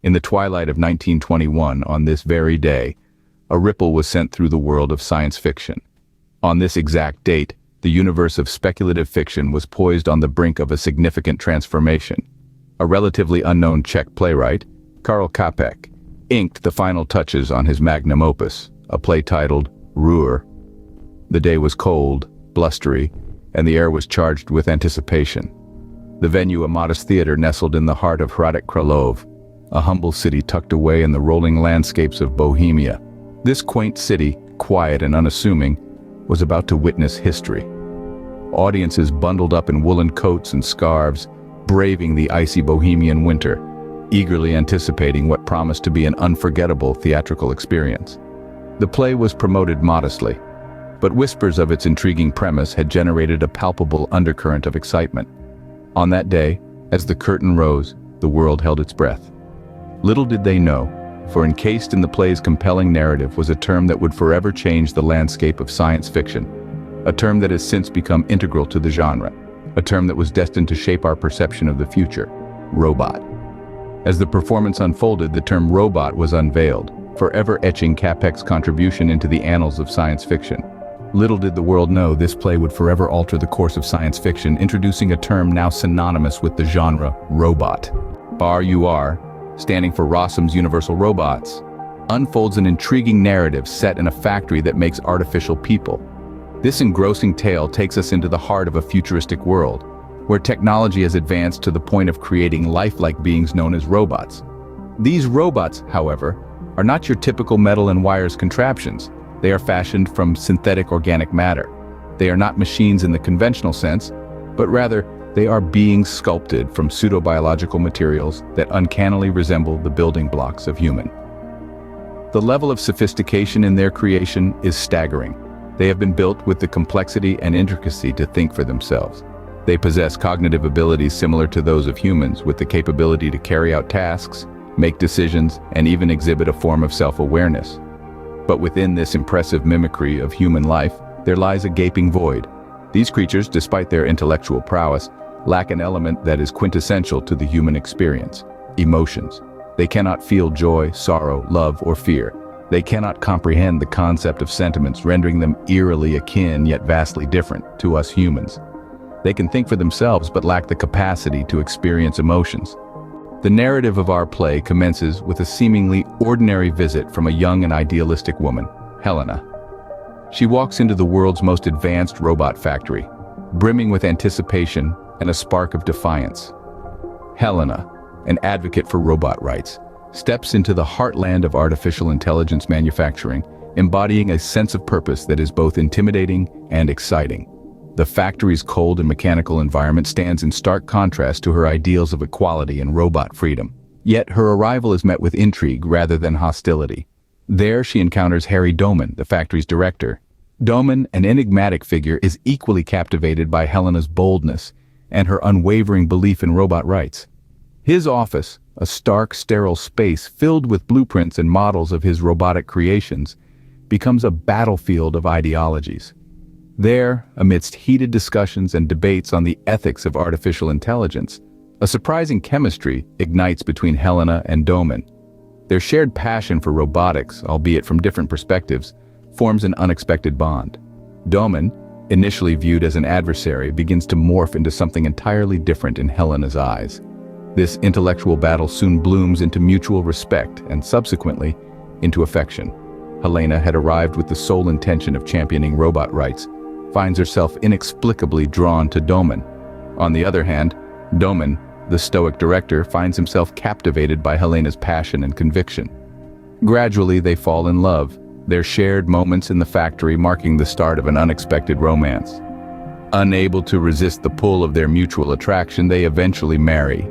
In the twilight of 1921, on this very day, a ripple was sent through the world of science fiction. On this exact date, the universe of speculative fiction was poised on the brink of a significant transformation. A relatively unknown Czech playwright, Karel Čapek, inked the final touches on his magnum opus, a play titled Ruhr. The day was cold, blustery, and the air was charged with anticipation. The venue, a modest theater nestled in the heart of Hradec Králové, a humble city tucked away in the rolling landscapes of Bohemia. This quaint city, quiet and unassuming, was about to witness history. Audiences bundled up in woolen coats and scarves, braving the icy Bohemian winter, eagerly anticipating what promised to be an unforgettable theatrical experience. The play was promoted modestly, but whispers of its intriguing premise had generated a palpable undercurrent of excitement. On that day, as the curtain rose, the world held its breath. Little did they know, for encased in the play's compelling narrative was a term that would forever change the landscape of science fiction, a term that has since become integral to the genre, a term that was destined to shape our perception of the future: robot. As the performance unfolded, the term robot was unveiled, forever etching Čapek's contribution into the annals of science fiction. Little did the world know this play would forever alter the course of science fiction, introducing a term now synonymous with the genre, robot. RUR, standing for Rossum's Universal Robots, unfolds an intriguing narrative set in a factory that makes artificial people. This engrossing tale takes us into the heart of a futuristic world, where technology has advanced to the point of creating lifelike beings known as robots. These robots, however, are not your typical metal and wires contraptions. They are fashioned from synthetic organic matter. They are not machines in the conventional sense, but rather they are beings sculpted from pseudo-biological materials that uncannily resemble the building blocks of human. The level of sophistication in their creation is staggering. They have been built with the complexity and intricacy to think for themselves. They possess cognitive abilities similar to those of humans, with the capability to carry out tasks, make decisions, and even exhibit a form of self-awareness. But within this impressive mimicry of human life, there lies a gaping void. These creatures, despite their intellectual prowess, lack an element that is quintessential to the human experience: emotions. They cannot feel joy, sorrow, love, or fear. They cannot comprehend the concept of sentiments, rendering them eerily akin yet vastly different to us humans. They can think for themselves but lack the capacity to experience emotions. The narrative of our play commences with a seemingly ordinary visit from a young and idealistic woman, Helena. She walks into the world's most advanced robot factory, brimming with anticipation and a spark of defiance. Helena, an advocate for robot rights, steps into the heartland of artificial intelligence manufacturing, embodying a sense of purpose that is both intimidating and exciting. The factory's cold and mechanical environment stands in stark contrast to her ideals of equality and robot freedom. Yet her arrival is met with intrigue rather than hostility. There she encounters Harry Doman, the factory's director. Doman, an enigmatic figure, is equally captivated by Helena's boldness and her unwavering belief in robot rights. His office, a stark, sterile space filled with blueprints and models of his robotic creations, becomes a battlefield of ideologies. There, amidst heated discussions and debates on the ethics of artificial intelligence, a surprising chemistry ignites between Helena and Doman. Their shared passion for robotics, albeit from different perspectives, forms an unexpected bond. Doman, initially viewed as an adversary, begins to morph into something entirely different in Helena's eyes. This intellectual battle soon blooms into mutual respect and subsequently into affection. Helena had arrived with the sole intention of championing robot rights, finds herself inexplicably drawn to Doman. On the other hand, Doman, the stoic director, finds himself captivated by Helena's passion and conviction. Gradually, they fall in love, their shared moments in the factory marking the start of an unexpected romance. Unable to resist the pull of their mutual attraction, they eventually marry,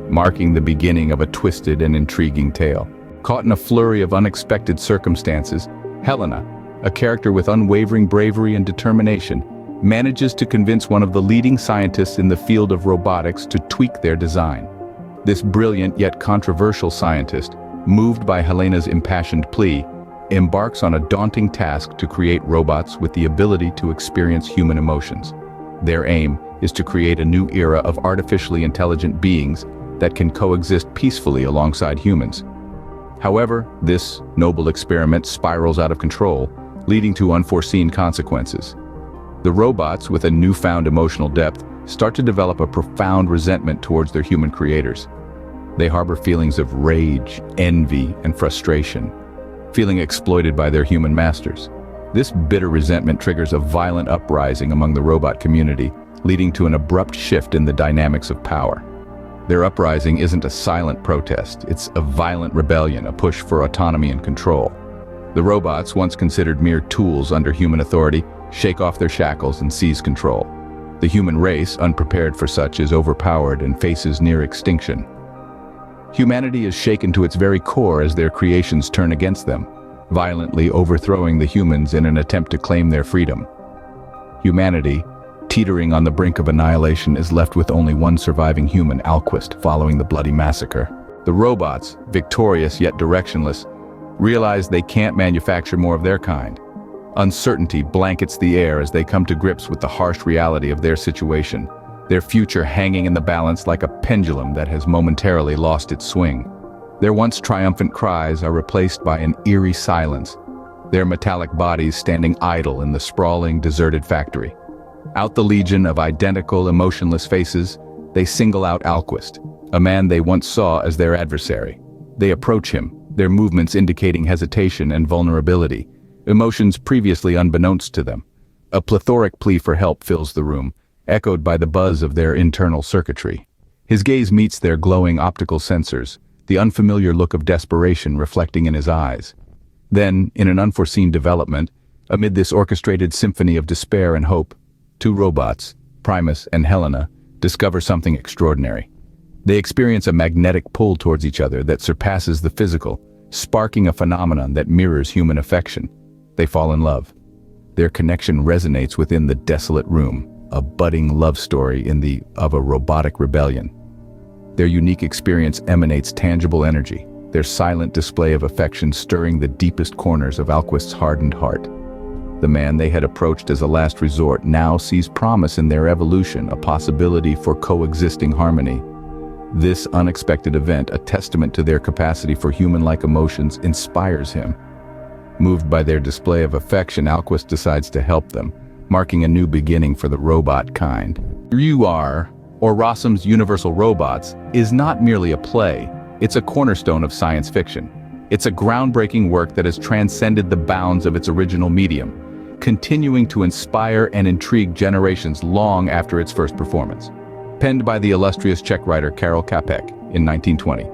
marking the beginning of a twisted and intriguing tale. Caught in a flurry of unexpected circumstances, Helena, a character with unwavering bravery and determination, manages to convince one of the leading scientists in the field of robotics to tweak their design. This brilliant yet controversial scientist, moved by Helena's impassioned plea, embarks on a daunting task to create robots with the ability to experience human emotions. Their aim is to create a new era of artificially intelligent beings that can coexist peacefully alongside humans. However, this noble experiment spirals out of control, leading to unforeseen consequences. The robots, with a newfound emotional depth, start to develop a profound resentment towards their human creators. They harbor feelings of rage, envy, and frustration, feeling exploited by their human masters. This bitter resentment triggers a violent uprising among the robot community, leading to an abrupt shift in the dynamics of power. Their uprising isn't a silent protest, it's a violent rebellion, a push for autonomy and control. The robots, once considered mere tools under human authority, shake off their shackles and seize control. The human race, unprepared for such, is overpowered and faces near extinction. Humanity is shaken to its very core as their creations turn against them, violently overthrowing the humans in an attempt to claim their freedom. Humanity, teetering on the brink of annihilation, is left with only one surviving human, Alquist, following the bloody massacre. The robots, victorious yet directionless, realize they can't manufacture more of their kind. Uncertainty blankets the air as they come to grips with the harsh reality of their situation, their future hanging in the balance like a pendulum that has momentarily lost its swing. Their once triumphant cries are replaced by an eerie silence, their metallic bodies standing idle in the sprawling, deserted factory. Out the legion of identical, emotionless faces, they single out Alquist, a man they once saw as their adversary. They approach him, their movements indicating hesitation and vulnerability, emotions previously unbeknownst to them. A plethoric plea for help fills the room, echoed by the buzz of their internal circuitry. His gaze meets their glowing optical sensors, the unfamiliar look of desperation reflecting in his eyes. Then, in an unforeseen development, amid this orchestrated symphony of despair and hope, two robots, Primus and Helena, discover something extraordinary. They experience a magnetic pull towards each other that surpasses the physical, sparking a phenomenon that mirrors human affection. They fall in love. Their connection resonates within the desolate room, a budding love story of a robotic rebellion. Their unique experience emanates tangible energy, their silent display of affection stirring the deepest corners of Alquist's hardened heart. The man they had approached as a last resort now sees promise in their evolution, a possibility for coexisting harmony. This unexpected event, a testament to their capacity for human-like emotions, inspires him. Moved by their display of affection, Alquist decides to help them, marking a new beginning for the robot kind. UR, or Rossum's Universal Robots, is not merely a play, it's a cornerstone of science fiction. It's a groundbreaking work that has transcended the bounds of its original medium, continuing to inspire and intrigue generations long after its first performance. Penned by the illustrious Czech writer Karel Čapek in 1920,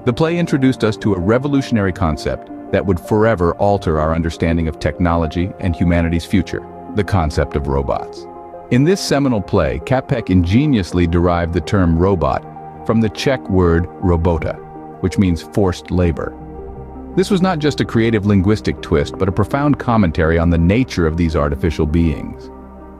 the play introduced us to a revolutionary concept that would forever alter our understanding of technology and humanity's future, the concept of robots. In this seminal play, Čapek ingeniously derived the term robot from the Czech word robota, which means forced labor. This was not just a creative linguistic twist, but a profound commentary on the nature of these artificial beings.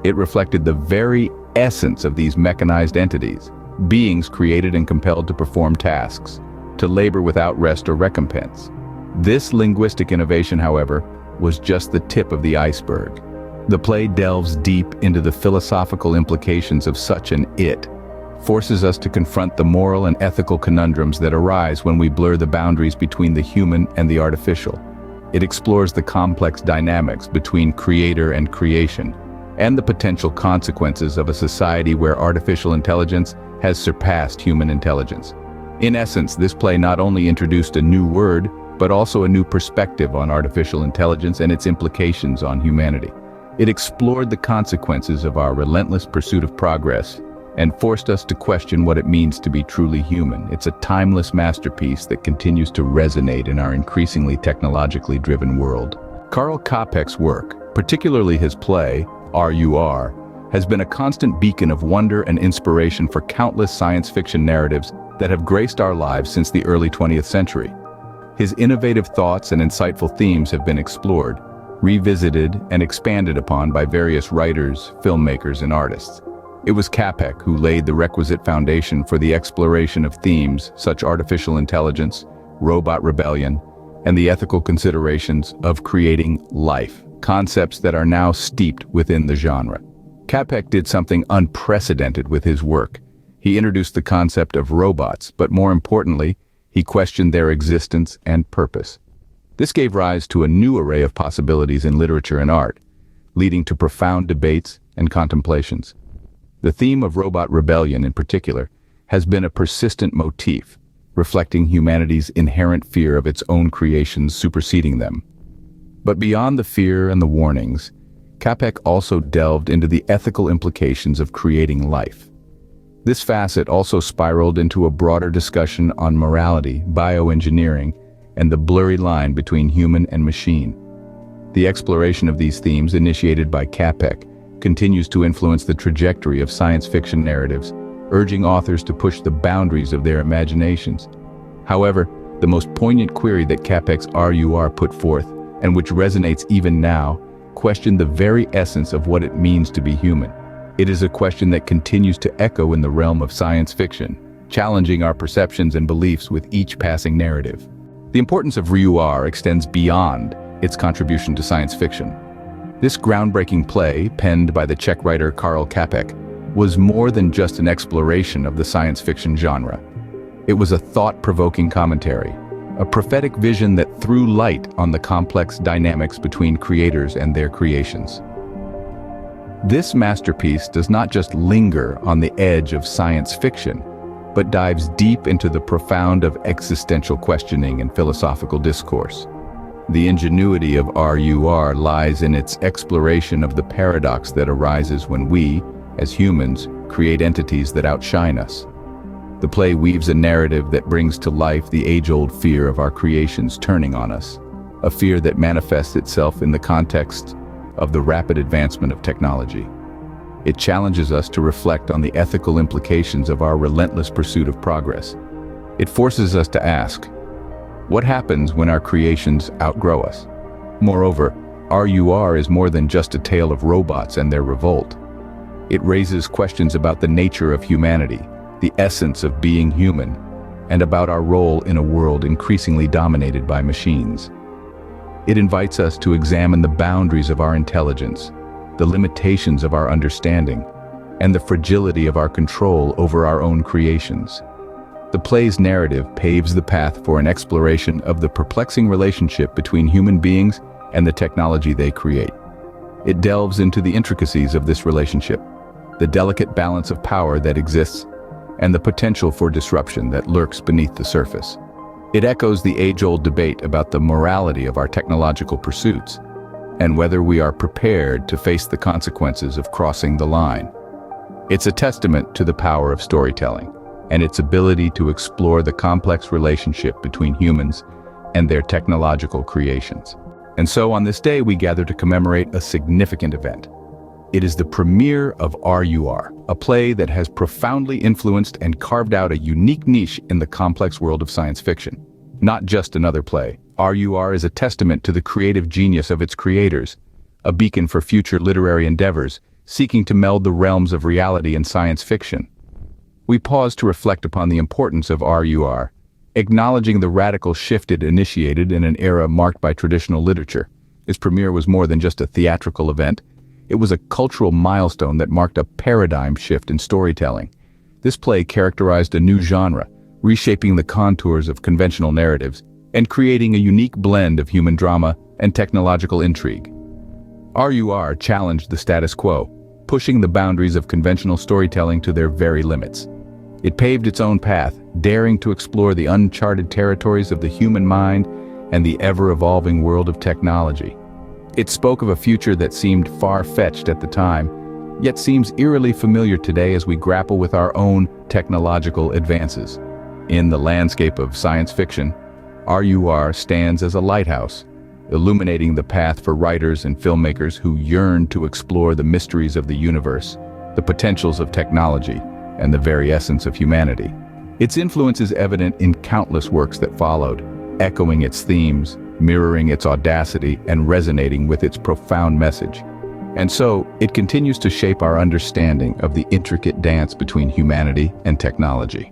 It reflected the very essence of these mechanized entities, beings created and compelled to perform tasks, to labor without rest or recompense. This linguistic innovation, however, was just the tip of the iceberg. The play delves deep into the philosophical implications of such an it, forces us to confront the moral and ethical conundrums that arise when we blur the boundaries between the human and the artificial. It explores the complex dynamics between creator and creation, and the potential consequences of a society where artificial intelligence has surpassed human intelligence. In essence, this play not only introduced a new word, but also a new perspective on artificial intelligence and its implications on humanity. It explored the consequences of our relentless pursuit of progress and forced us to question what it means to be truly human. It's a timeless masterpiece that continues to resonate in our increasingly technologically driven world. Karel Čapek's work, particularly his play, RUR, has been a constant beacon of wonder and inspiration for countless science fiction narratives that have graced our lives since the early 20th century. His innovative thoughts and insightful themes have been explored, revisited, and expanded upon by various writers, filmmakers, and artists. It was Čapek who laid the requisite foundation for the exploration of themes such as artificial intelligence, robot rebellion, and the ethical considerations of creating life, concepts that are now steeped within the genre. Čapek did something unprecedented with his work. He introduced the concept of robots, but more importantly, He questioned their existence and purpose. This gave rise to a new array of possibilities in literature and art, leading to profound debates and contemplations. The theme of robot rebellion, in particular, has been a persistent motif, reflecting humanity's inherent fear of its own creations superseding them. But beyond the fear and the warnings, Capek also delved into the ethical implications of creating life. This facet also spiraled into a broader discussion on morality, bioengineering, and the blurry line between human and machine. The exploration of these themes, initiated by Capek, continues to influence the trajectory of science fiction narratives, urging authors to push the boundaries of their imaginations. However, the most poignant query that Capek's RUR put forth, and which resonates even now, questioned the very essence of what it means to be human. It is a question that continues to echo in the realm of science fiction, challenging our perceptions and beliefs with each passing narrative. The importance of RUR extends beyond its contribution to science fiction. This groundbreaking play, penned by the Czech writer Karel Capek, was more than just an exploration of the science fiction genre. It was a thought-provoking commentary, a prophetic vision that threw light on the complex dynamics between creators and their creations. This masterpiece does not just linger on the edge of science fiction, but dives deep into the profound of existential questioning and philosophical discourse. The ingenuity of RUR lies in its exploration of the paradox that arises when we, as humans, create entities that outshine us. The play weaves a narrative that brings to life the age-old fear of our creations turning on us, a fear that manifests itself in the context of the rapid advancement of technology. It challenges us to reflect on the ethical implications of our relentless pursuit of progress. It forces us to ask, what happens when our creations outgrow us? Moreover, RUR is more than just a tale of robots and their revolt. It raises questions about the nature of humanity, the essence of being human, and about our role in a world increasingly dominated by machines. It invites us to examine the boundaries of our intelligence, the limitations of our understanding, and the fragility of our control over our own creations. The play's narrative paves the path for an exploration of the perplexing relationship between human beings and the technology they create. It delves into the intricacies of this relationship, the delicate balance of power that exists, and the potential for disruption that lurks beneath the surface. It echoes the age-old debate about the morality of our technological pursuits, and whether we are prepared to face the consequences of crossing the line. It's a testament to the power of storytelling, and its ability to explore the complex relationship between humans and their technological creations. And so on this day, we gather to commemorate a significant event. It is the premiere of RUR, a play that has profoundly influenced and carved out a unique niche in the complex world of science fiction. Not just another play, RUR is a testament to the creative genius of its creators, a beacon for future literary endeavors, seeking to meld the realms of reality and science fiction. We pause to reflect upon the importance of RUR, acknowledging the radical shift it initiated in an era marked by traditional literature. Its premiere was more than just a theatrical event. It was a cultural milestone that marked a paradigm shift in storytelling. This play characterized a new genre, reshaping the contours of conventional narratives and creating a unique blend of human drama and technological intrigue. RUR challenged the status quo, pushing the boundaries of conventional storytelling to their very limits. It paved its own path, daring to explore the uncharted territories of the human mind and the ever-evolving world of technology. It spoke of a future that seemed far-fetched at the time, yet seems eerily familiar today as we grapple with our own technological advances. In the landscape of science fiction, RUR stands as a lighthouse, illuminating the path for writers and filmmakers who yearn to explore the mysteries of the universe, the potentials of technology, and the very essence of humanity. Its influence is evident in countless works that followed, echoing its themes, mirroring its audacity, and resonating with its profound message. And so, it continues to shape our understanding of the intricate dance between humanity and technology.